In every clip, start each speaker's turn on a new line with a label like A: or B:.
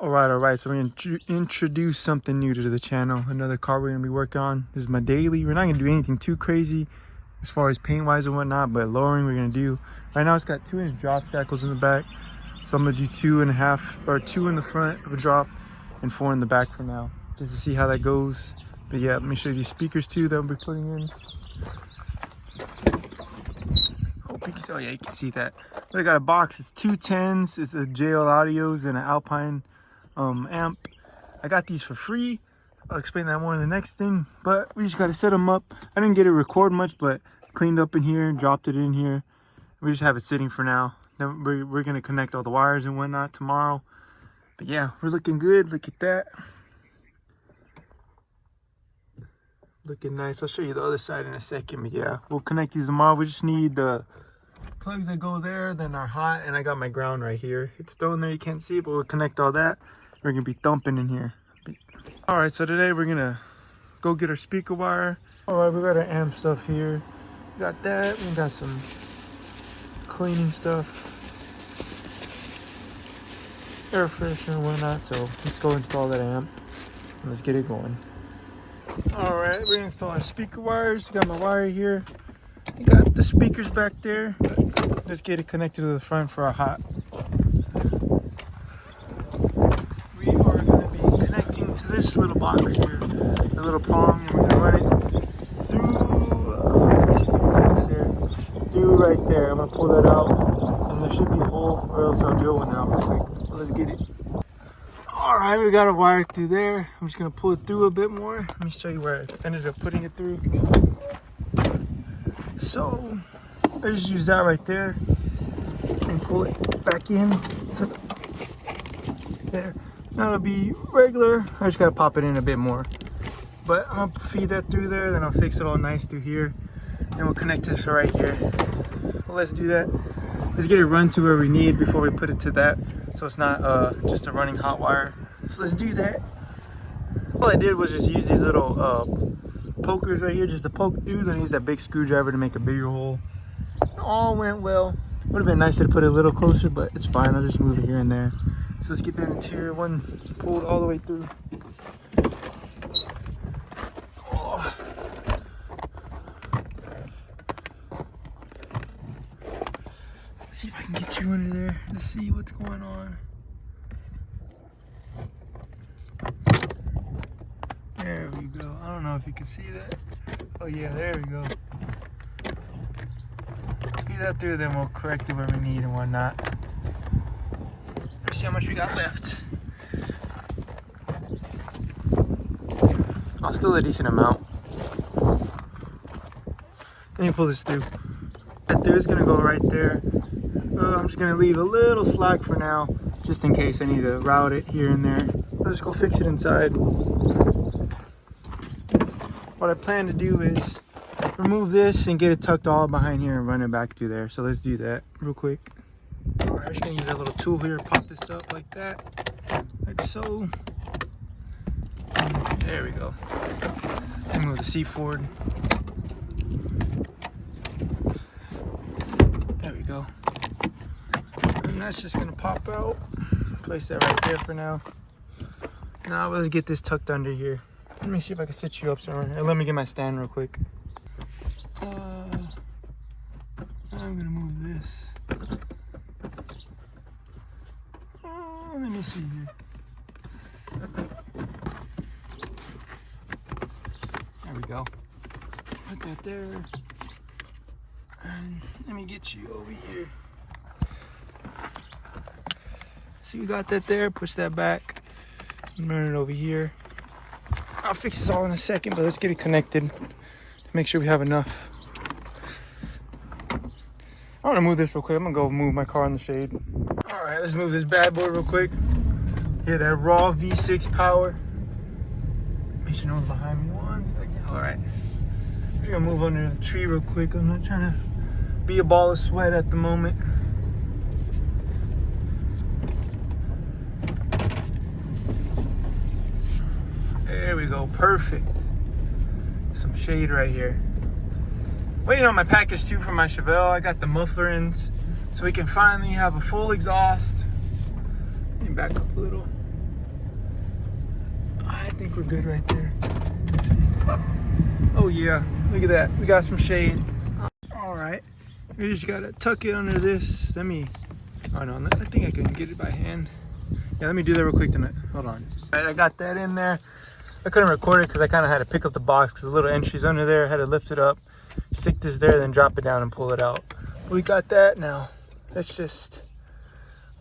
A: All right. So we're going to introduce something new to the channel. Another car we're going to be working on. This is my daily. We're not going to do anything too crazy as far as paint wise and whatnot, but lowering we're going to do. Right now it's got 2-inch drop shackles in the back. So I'm going to do 2.5 or 2 in the front of a drop and 4 in the back for now, just to see how that goes. But yeah, let me show you these speakers too that we'll be putting in. Hope you can, oh yeah, you can see that. But I got a box. It's 2 10's. It's a JL Audios and an Alpine amp. I got these for free. I'll explain that more in the next thing, but we just got to set them up. I didn't get to record much, but cleaned up in here, dropped it in here. We just have it sitting for now. Then we're going to connect all the wires and whatnot tomorrow. But yeah, we're looking good. Look at that. Looking nice. I'll show you the other side in a second. But yeah, we'll connect these tomorrow. We just need the plugs that go there, then our hot, and I got my ground right here. It's still in there, you can't see it, but we'll connect all that. We're gonna be thumping in here. All right, so today we're gonna go get our speaker wire. All right, we got our amp stuff here. We got that. We got some cleaning stuff, air freshener and whatnot. So let's go install that amp and let's get it going. All right, we're gonna install our speaker wires. Got my wire here. We got the speakers back there. Let's get it connected to the front for our hot. We are going to be connecting to this little box here, the little prong, and we're going to run it through right there. I'm going to pull that out, and there should be a hole, or else I'll drill one out real quick. So let's get it. All right, we got a wire through there. I'm just going to pull it through a bit more. Let me show you where I ended up putting it through. So I just use that right there and pull it back in. So there. Now it'll be regular. I just gotta pop it in a bit more. But I'm gonna feed that through there, then I'll fix it all nice through here. And we'll connect this right here. Well, let's do that. Let's get it run to where we need before we put it to that. So it's not just a running hot wire. So let's do that. All I did was just use these little pokers right here just to poke through, then use that big screwdriver to make a bigger hole. It all went well. Would have been nicer to put it a little closer, but it's fine. I'll just move it here and there. So let's get that interior one pulled all the way through. Oh. Let's see if I can get you under there to see what's going on. There we go. I don't know if you can see that. Oh yeah, there we go. Feed that through, then we'll correct it where we need and whatnot. Let's see how much we got left. Oh, still a decent amount. Let me pull this through. That through is gonna go right there. I'm just gonna leave a little slack for now, just in case I need to route it here and there. Let's go fix it inside. What I plan to do is remove this and get it tucked all behind here and run it back through there. So let's do that real quick. All right, I'm just gonna use a little tool here, pop this up like that, like so. And there we go. And move the seat forward. There we go. And that's just gonna pop out. Place that right there for now. Now let's get this tucked under here. Let me see if I can sit you up somewhere. And let me get my stand real quick. I'm gonna move this. Let me see here. There we go. Put that there. And let me get you over here. See, we got that there. Push that back. Run it over here. I'll fix this all in a second, but let's get it connected. Make sure we have enough. I want to move this real quick. I'm gonna go move my car in the shade. All right, let's move this bad boy real quick. Hear that raw V6 power. Make sure no one's behind me. 1 second. All right. I'm just gonna move under the tree real quick. I'm not trying to be a ball of sweat at the moment. There we go, perfect. Some shade right here. Waiting on my package too for my Chevelle. I got the muffler ends so we can finally have a full exhaust. Let me back up a little. think we're good right there. Let's see. Oh yeah, look at that. We got some shade. All right, we just gotta tuck it under this. Let me, oh no, I think I can get it by hand. Yeah, let me do that real quick tonight. Hold on. All right, I got that in there. I couldn't record it because I kind of had to pick up the box because the little entry's under there. I had to lift it up, stick this there, then drop it down and pull it out. We got that now. Let's just,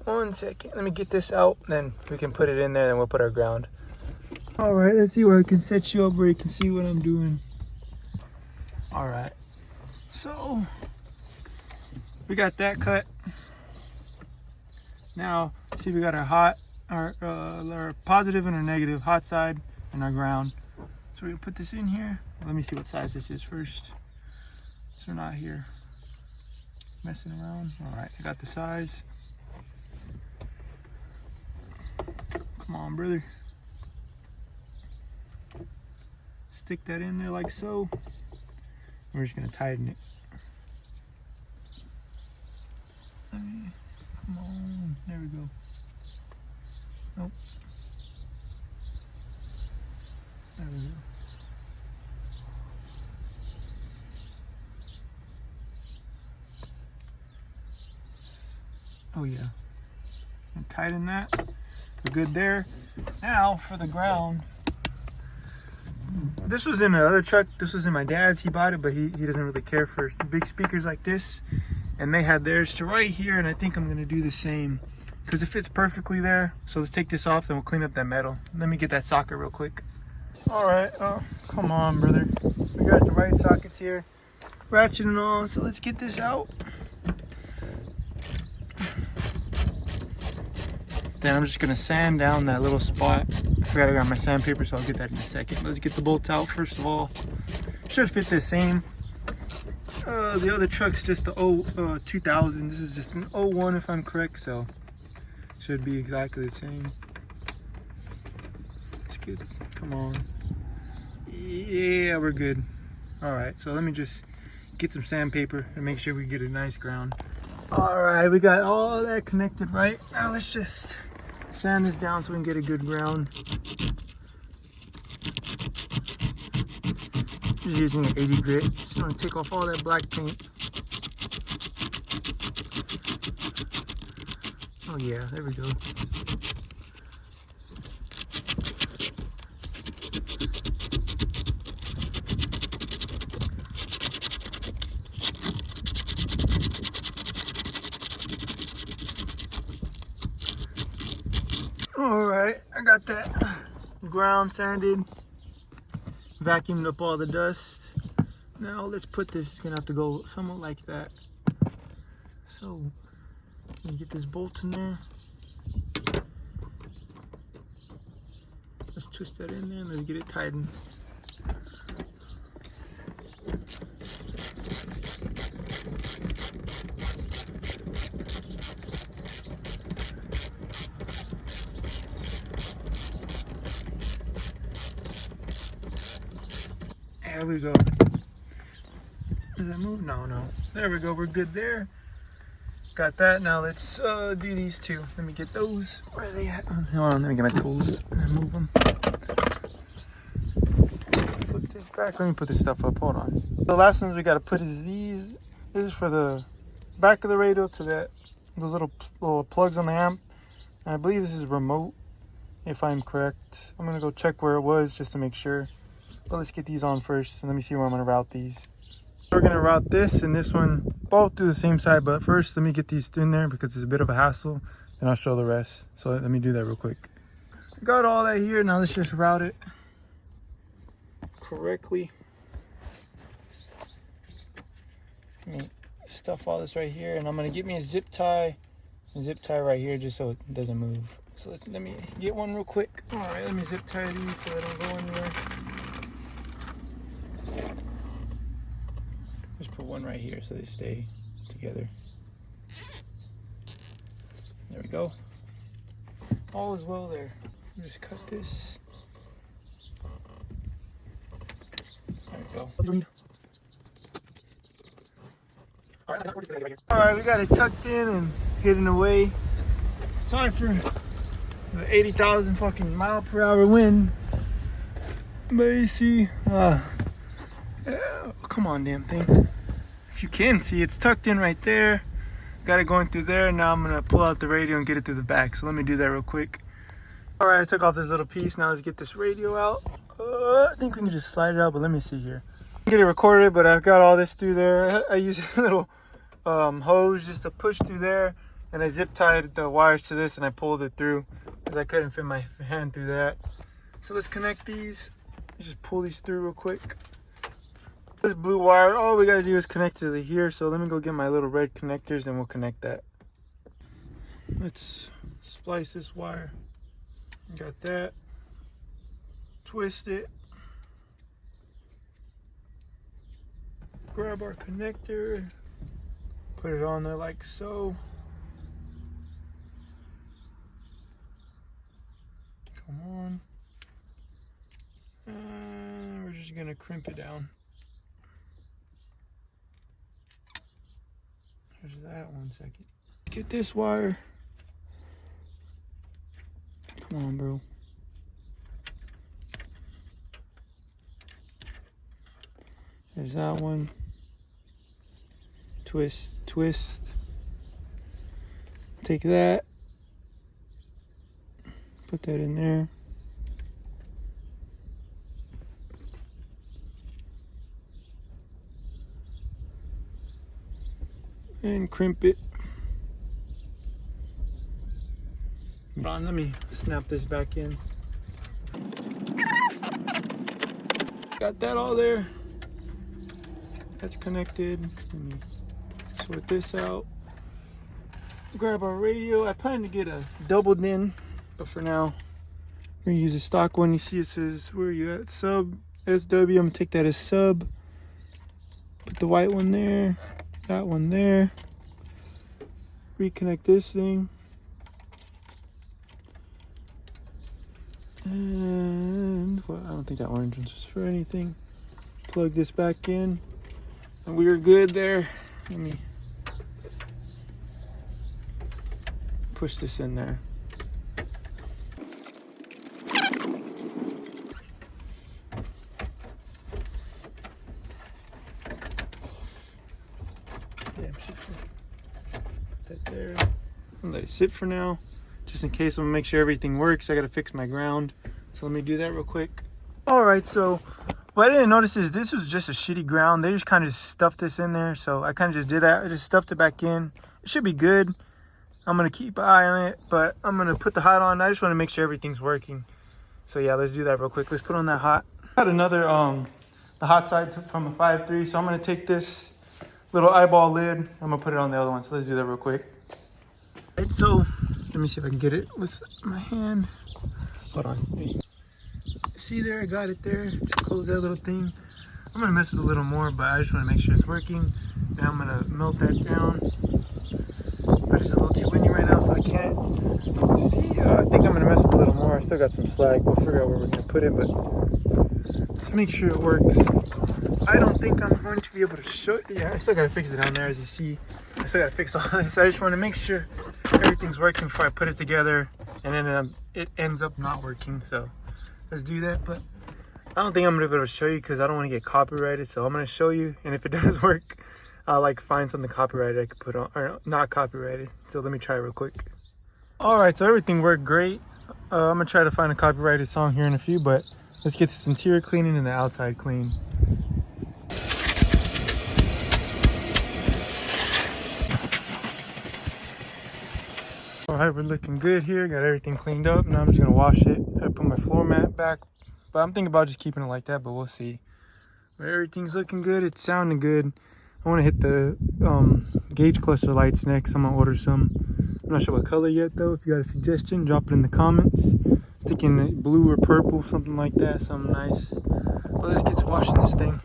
A: 1 second. Let me get this out, then we can put it in there, then we'll put our ground. All right, let's see where I can set you up where you can see what I'm doing. All right, so we got that cut. Now, see, we got our our positive and our negative, hot side and our ground. So we're gonna put this in here. Let me see what size this is first. So we're not here messing around. All right, I got the size. Come on, brother. Stick that in there like so. We're just gonna tighten it. Come on, there we go. Nope. There we go. Oh yeah. And tighten that. We're good there. Now for the ground. This was in the other truck. This was in my dad's. He bought it, but he doesn't really care for big speakers like this. And they had theirs to right here, and I think I'm gonna do the same because it fits perfectly there. So let's take this off, then we'll clean up that metal. Let me get that socket real quick. All right, oh, come on, brother. We got the right sockets here, ratchet and all. So let's get this out. Then I'm just gonna sand down that little spot. I forgot I got my sandpaper, so I'll get that in a second. Let's get the bolts out first of all. Should fit the same. The other truck's just the 2000. This is just an 01 if I'm correct, so should be exactly the same. It's good. Come on. Yeah, we're good. All right, so let me just get some sandpaper and make sure we get a nice ground. All right, we got all that connected right. Now let's just sand this down so we can get a good ground. Just using an 80 grit. Just want to take off all that black paint. Oh yeah, there we go. All right, I got that ground sanded, vacuumed up all the dust. Now let's put this, it's gonna have to go somewhat like that. So, let me get this bolt in there. Let's twist that in there and let's get it tightened. There we go. Does that move? No, no. There we go. We're good there. Got that. Now let's do these two. Let me get those. Where are they at? Hold on. Let me get my tools and move them. Flip this back. Let me put this stuff up. Hold on. The last ones we got to put is these. This is for the back of the radio to those little plugs on the amp. And I believe this is remote, if I'm correct. I'm going to go check where it was just to make sure. But let's get these on first and let me see where I'm going to route these. We're going to route this and this one both through the same side, but first let me get these in there because it's a bit of a hassle and I'll show the rest. So let me do that real quick. Got all that here. Now let's just route it correctly. Let me stuff all this right here and I'm going to get me a zip tie right here just so it doesn't move. So let me get one real quick. All right, let me zip tie these so they don't go anywhere. Just put one right here so they stay together. There we go. All is well there. Just cut this. There we go. Alright, we got it tucked in and hidden away. Sorry for the 80,000 fucking mile per hour wind. But you see, come on, damn thing. If you can see, it's tucked in right there. Got it going through there. Now I'm gonna pull out the radio and get it through the back. So let me do that real quick. All right, I took off this little piece. Now let's get this radio out. I think we can just slide it out, but let me see here. Get it recorded, but I've got all this through there. I use a little hose just to push through there, and I zip tied the wires to this and I pulled it through because I couldn't fit my hand through that. So let's connect these. Let's just pull these through real quick. This blue wire, all we gotta do is connect it to here. So let me go get my little red connectors and we'll connect that. Let's splice this wire. Got that. Twist it. Grab our connector. Put it on there like so. Come on. And we're just gonna crimp it down. There's that 1 second. Get this wire. Come on, bro. There's that one. Twist, twist. Take that. Put that in there. And crimp it. Hold on, let me snap this back in. Got that all there. That's connected. Let me sort this out. Grab our radio. I plan to get a doubled in, but for now, we're gonna use a stock one. You see it says, where are you at? Sub SW. I'm gonna take that as sub. Put the white one there. That one there. Reconnect this thing. And well, I don't think that orange one's for anything. Plug this back in. And we are good there. Let me push this in there. Put that there. I'll let it sit for now, just in case. I'm gonna make sure everything works. I gotta fix my ground, so let me do that real quick. All right, so what I didn't notice is this was just a shitty ground. They just kind of stuffed this in there, so I kind of just did that. I just stuffed it back in. It should be good. I'm gonna keep an eye on it, but I'm gonna put the hot on. I just want to make sure everything's working. So yeah, let's do that real quick. Let's put on that hot. I got another the hot side from a 5.3, so I'm gonna take this little eyeball lid. I'm gonna put it on the other one. So let's do that real quick. All right, so let me see if I can get it with my hand. Hold on. Hey. See there, I got it there. Just close that little thing. I'm gonna mess it a little more, but I just want to make sure it's working. Then I'm gonna melt that down. But it's a little too windy right now, so I can't. See, I think I'm gonna mess it a little more. I still got some slag. We'll figure out where we're gonna put it, but let's make sure it works. I don't think I'm going to be able to show it. Yeah, I still gotta fix it down there, as you see. I still gotta fix all this. I just want to make sure everything's working before I put it together, and then it ends up not working. So let's do that. But I don't think I'm gonna be able to show you because I don't want to get copyrighted. So I'm gonna show you, and if it does work, I'll like find something copyrighted I could put on, or not copyrighted. So let me try it real quick. All right, so everything worked great. I'm gonna try to find a copyrighted song here in a few, but let's get this interior cleaning and the outside clean. All right, we're looking good here. Got everything cleaned up. Now I'm just gonna wash it. I put my floor mat back, but I'm thinking about just keeping it like that, but we'll see. But everything's looking good. It's sounding good. I want to hit the gauge cluster lights next. I'm gonna order some. I'm not sure what color yet though. If you got a suggestion, drop it in the comments. Stick in blue or purple, something like that, something nice. But let's get to washing this thing.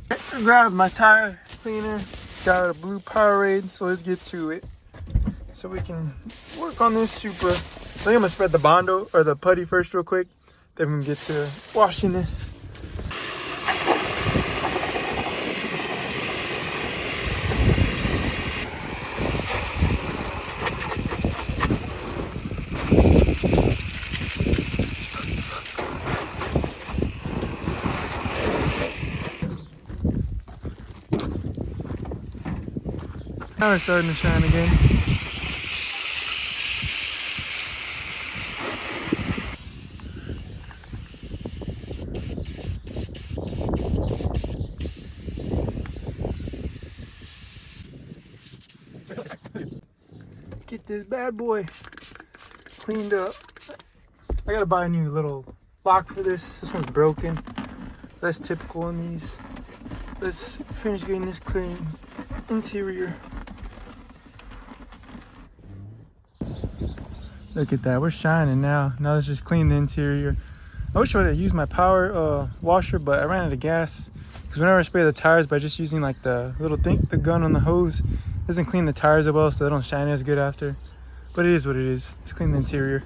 A: I grabbed my tire cleaner. Got a blue Powerade, so let's get to it. So we can work on this Supra. I think I'm gonna spread the Bondo or the putty first real quick. Then we can get to washing this. Now it's starting to shine again. Get this bad boy cleaned up. I gotta buy a new little lock for this. This one's broken. That's typical in these. Let's finish getting this clean interior. Look at that, we're shining now. Now let's just clean the interior. I wish I would have used my power washer, but I ran out of gas. Because whenever I spray the tires by just using like the little thing, the gun on the hose, it doesn't clean the tires as well, so they don't shine as good after. But it is what it is. Let's clean the interior.